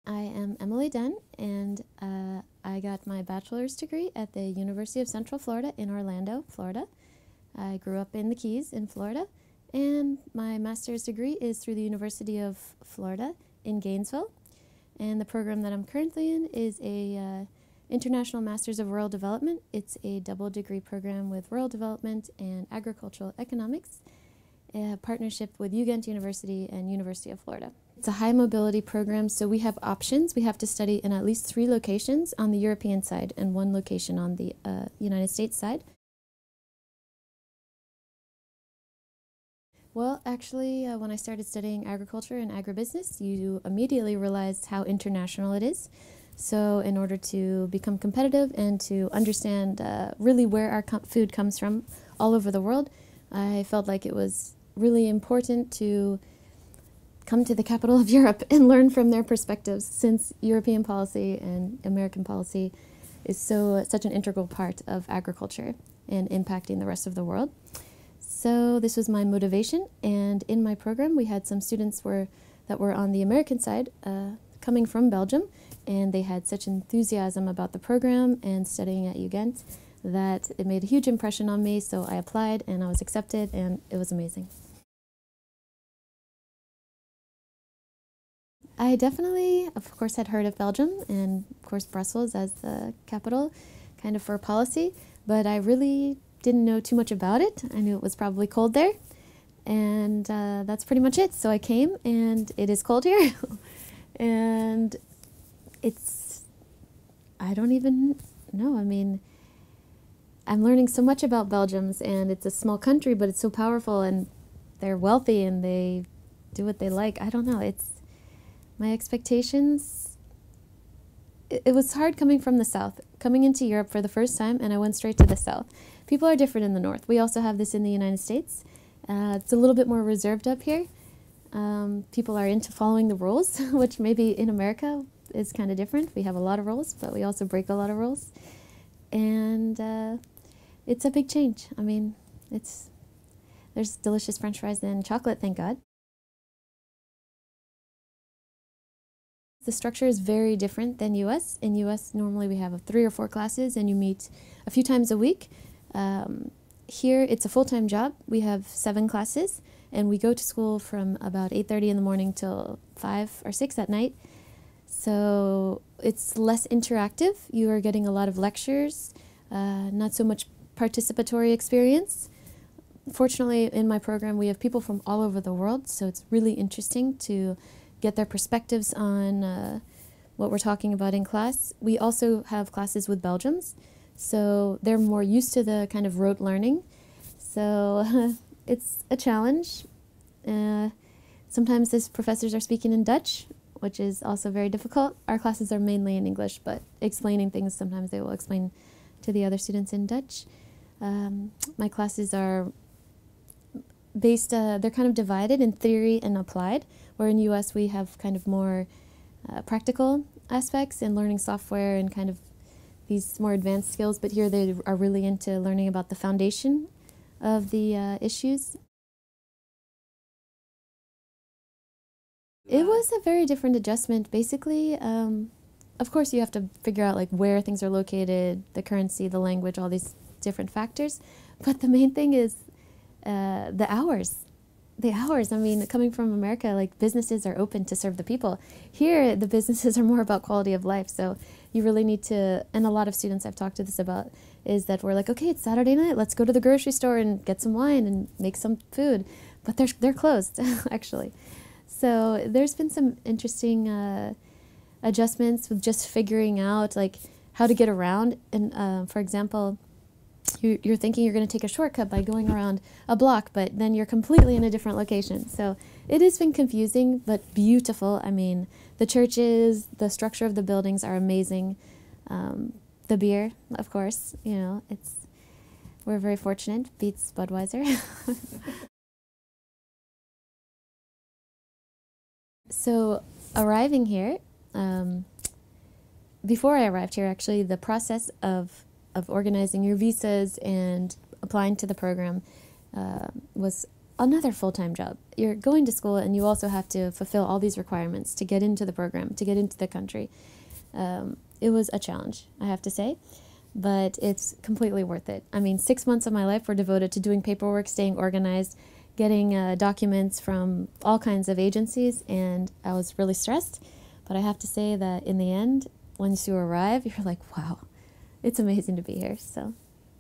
I am Emily Dunn, and I got my bachelor's degree at the University of Central Florida in Orlando, Florida. I grew up in the Keys in Florida, and my master's degree is through the University of Florida in Gainesville. And the program that I'm currently in is a International Masters of Rural Development. It's a double degree program with rural development and agricultural economics, a partnership with U.S University and University of Florida. It's a high mobility program, so we have options. We have to study in at least 3 locations on the European side and 1 location on the United States side. Well, actually, when I started studying agriculture and agribusiness, you immediately realized how international it is. So in order to become competitive and to understand really where our food comes from all over the world, I felt like it was really important to come to the capital of Europe and learn from their perspectives, since European policy and American policy is such an integral part of agriculture and impacting the rest of the world. So this was my motivation, and in my program we had some students that were on the American side coming from Belgium, and they had such enthusiasm about the program and studying at U.S that it made a huge impression on me, so I applied and I was accepted, and it was amazing. I definitely, of course, had heard of Belgium and, of course, Brussels as the capital, kind of for policy, but I really didn't know too much about it. I knew it was probably cold there, and that's pretty much it. So I came, and it is cold here, and I don't even know. I mean, I'm learning so much about Belgians, and it's a small country, but it's so powerful, and they're wealthy, and they do what they like. I don't know. My expectations, it was hard coming from the South, coming into Europe for the first time, and I went straight to the South. People are different in the North. We also have this in the United States. It's a little bit more reserved up here. People are into following the rules, which maybe in America is kind of different. We have a lot of rules, but we also break a lot of rules. And it's a big change. I mean, there's delicious French fries and chocolate, thank God. The structure is very different than U.S. In U.S., normally we have 3 or 4 classes, and you meet a few times a week. Here, it's a full-time job. We have 7 classes, and we go to school from about 8:30 in the morning till 5 or 6 at night. So it's less interactive. You are getting a lot of lectures, not so much participatory experience. Fortunately, in my program, we have people from all over the world, so it's really interesting to get their perspectives on what we're talking about in class. We also have classes with Belgians, so they're more used to the kind of rote learning. So it's a challenge. Sometimes these professors are speaking in Dutch, which is also very difficult. Our classes are mainly in English, but explaining things, sometimes they will explain to the other students in Dutch. My classes are based, they're kind of divided in theory and applied, where in U.S. we have kind of more practical aspects and learning software and kind of these more advanced skills, but here they are really into learning about the foundation of the issues. It was a very different adjustment. Basically, of course you have to figure out like where things are located, the currency, the language, all these different factors, but the main thing is the hours. The hours, I mean, coming from America, like businesses are open to serve the people. Here, the businesses are more about quality of life, so you really need to, and a lot of students I've talked to this about, is that we're like, okay, it's Saturday night, let's go to the grocery store and get some wine and make some food, but they're closed, actually. So there's been some interesting adjustments with just figuring out like how to get around, and for example, you're thinking you're going to take a shortcut by going around a block, but then you're completely in a different location. So it has been confusing, but beautiful. I mean, the churches, the structure of the buildings are amazing. The beer, of course, you know, we're very fortunate. Beats Budweiser. So arriving here, before I arrived here, actually, the process of organizing your visas and applying to the program was another full-time job. You're going to school and you also have to fulfill all these requirements to get into the program, to get into the country. It was a challenge, I have to say, but it's completely worth it. I mean, 6 months of my life were devoted to doing paperwork, staying organized, getting documents from all kinds of agencies, and I was really stressed. But I have to say that in the end, once you arrive, you're like, wow, it's amazing to be here. So